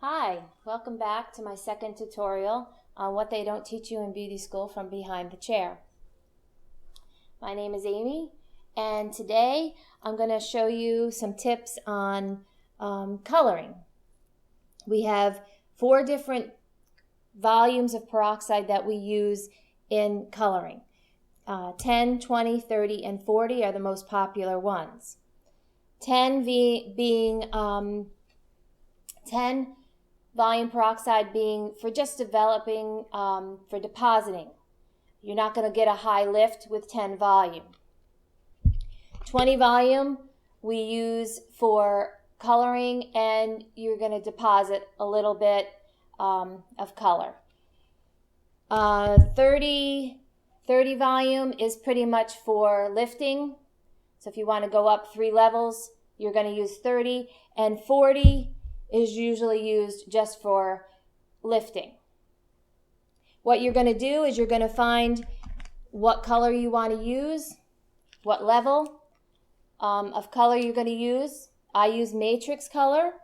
Hi, welcome back to my second tutorial on what they don't teach you in beauty school from behind the chair. My name is Amy, and today I'm going to show you some tips on coloring. We have 4 different volumes of peroxide that we use in coloring. 10, 20, 30, and 40 are the most popular ones. 10 being 10 volume peroxide being for just developing, for depositing. You're not going to get a high lift with 10 volume. 20 volume we use for coloring, and you're going to deposit a little bit of color. 30 volume is pretty much for lifting. So if you want to go up 3 levels, you're going to use 30, and 40 is usually used just for lifting. What you're going to do is you're going to find what color you want to use, what level of color you're going to use. I use matrix color,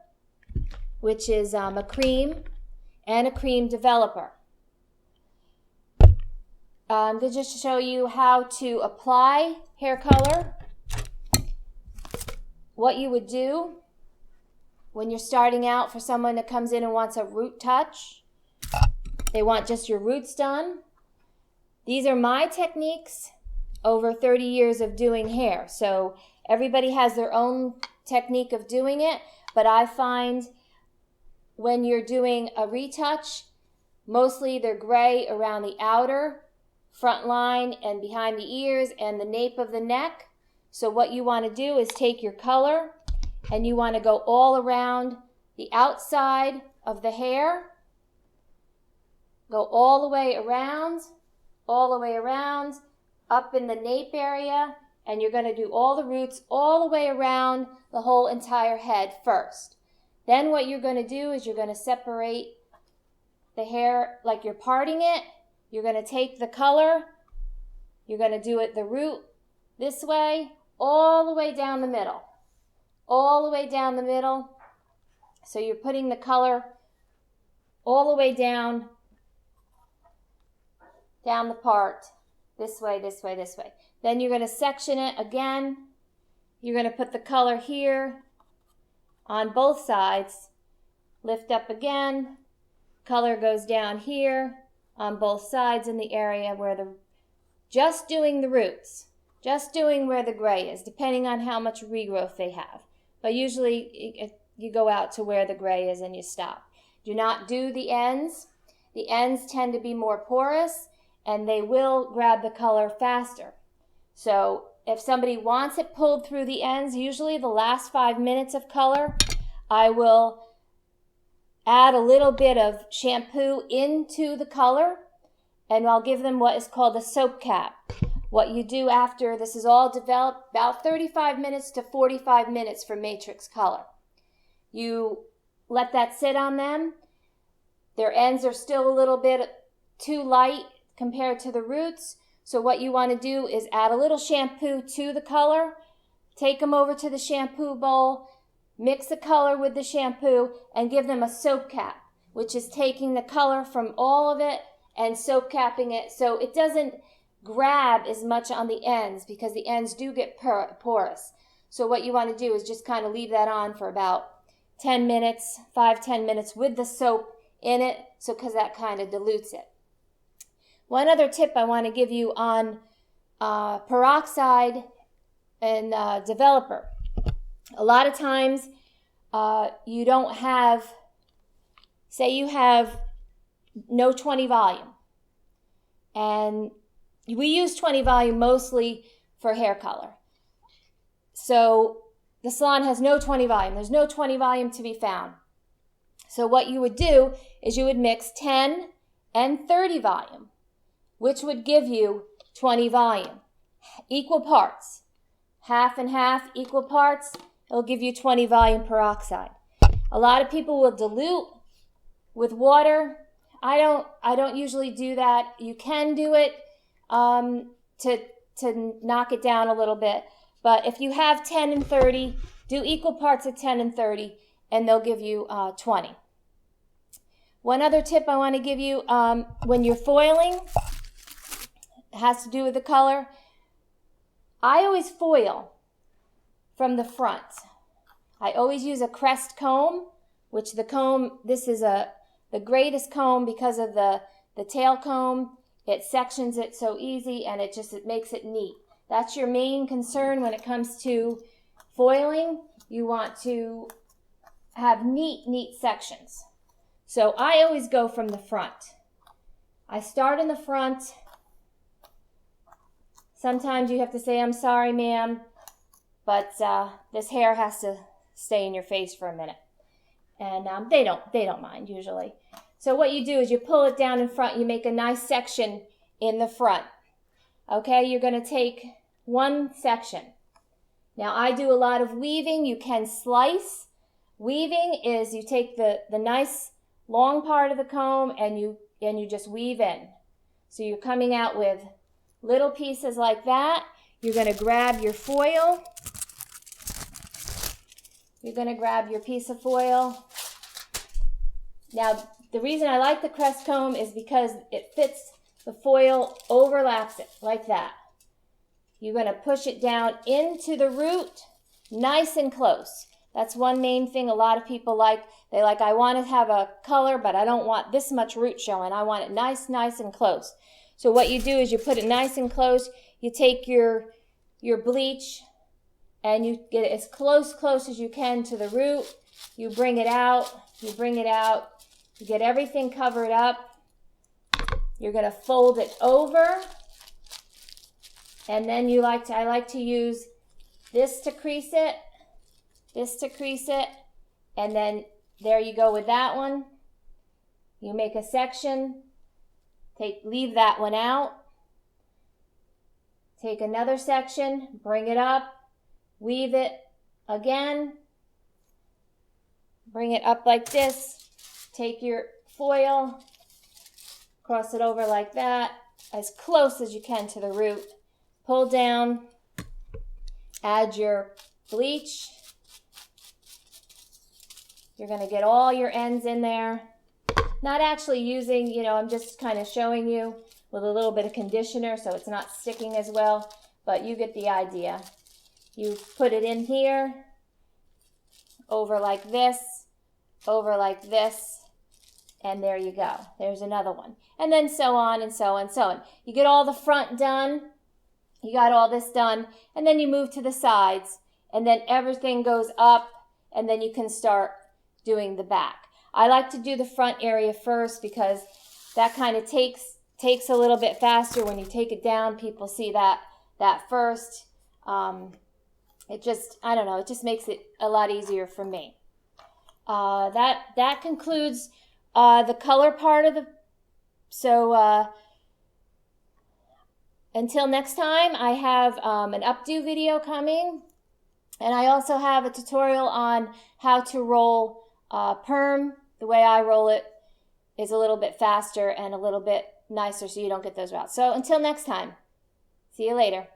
which is a cream and a cream developer. I'm going to just show you how to apply hair color. What you would do when you're starting out, for someone that comes in and wants a root touch, they want just your roots done. These are my techniques over 30 years of doing hair. So everybody has their own technique of doing it, but I find when you're doing a retouch, mostly they're gray around the outer front line and behind the ears and the nape of the neck. So what you want to do is take your color and you want to go all around the outside of the hair. Go all the way around, up in the nape area, and you're going to do all the roots all the way around the whole entire head first. Then what you're going to do is you're going to separate the hair like you're parting it. You're going to take the color, you're going to do it the root this way, all the way down the middle. All the way down the middle. So you're putting the color all the way down the part, this way, this way, this way. Then you're going to section it again. You're going to put the color here on both sides. Lift up again. Color goes down here on both sides in the area where just doing the roots, just doing where the gray is, depending on how much regrowth they have. But usually you go out to where the gray is and you stop. Do not do the ends. The ends tend to be more porous and they will grab the color faster. So if somebody wants it pulled through the ends, usually the last 5 minutes of color, I will add a little bit of shampoo into the color and I'll give them what is called a soap cap. What you do after this is all developed, about 35 minutes to 45 minutes for matrix color. You let that sit on them. Their ends are still a little bit too light compared to the roots. So what you want to do is add a little shampoo to the color. Take them over to the shampoo bowl. Mix the color with the shampoo and give them a soap cap, which is taking the color from all of it and soap capping it so it doesn't grab as much on the ends because the ends do get porous. So what you want to do is just kind of leave that on for about 10 minutes, 5-10 minutes with the soap in it, so because that kind of dilutes it. One other tip I want to give you on peroxide and developer. A lot of times you don't have, say you have no 20 volume, and we use 20 volume mostly for hair color. So the salon has no 20 volume. There's no 20 volume to be found. So what you would do is you would mix 10 and 30 volume, which would give you 20 volume. Equal parts. Half and half, equal parts. It'll give you 20 volume peroxide. A lot of people will dilute with water. I don't usually do that. You can do it to knock it down a little bit. But if you have 10 and 30, do equal parts of 10 and 30, and they'll give you 20. One other tip I want to give you, when you're foiling, it has to do with the color. I always foil from the front. I always use a crest comb, which the comb, this is the greatest comb because of the tail comb. It sections it so easy, and it makes it neat. That's your main concern when it comes to foiling. You want to have neat sections. So I always go from the front. I start in the front. Sometimes you have to say, I'm sorry, ma'am, but this hair has to stay in your face for a minute. And they don't mind usually. So what you do is you pull it down in front. You make a nice section in the front. Okay, you're going to take one section. Now I do a lot of weaving. You can slice. Weaving is you take the nice long part of the comb and you just weave in. So you're coming out with little pieces like that. You're going to grab your foil. You're going to grab your piece of foil. Now, the reason I like the crest comb is because it fits the foil, overlaps it like that. You're going to push it down into the root, nice and close. That's one main thing a lot of people like. They like, I want to have a color, but I don't want this much root showing. I want it nice and close. So what you do is you put it nice and close. You take your bleach and you get it as close as you can to the root. You bring it out. You get everything covered up. You're going to fold it over. And then I like to use this to crease it. And then there you go with that one. You make a section. Leave that one out. Take another section, bring it up, weave it again. Bring it up like this. Take your foil, cross it over like that, as close as you can to the root. Pull down, add your bleach. You're going to get all your ends in there. Not actually using, I'm just kind of showing you with a little bit of conditioner so it's not sticking as well, but you get the idea. You put it in here, over like this, and there you go. There's another one. And then so on and so on and so on. You get all the front done. You got all this done. And then you move to the sides. And then everything goes up. And then you can start doing the back. I like to do the front area first because that kind of takes a little bit faster. When you take it down, people see that first. It just makes it a lot easier for me. That concludes the color part of until next time, I have an updo video coming, and I also have a tutorial on how to roll perm. The way I roll it is a little bit faster and a little bit nicer so you don't get those routes. So until next time, see you later.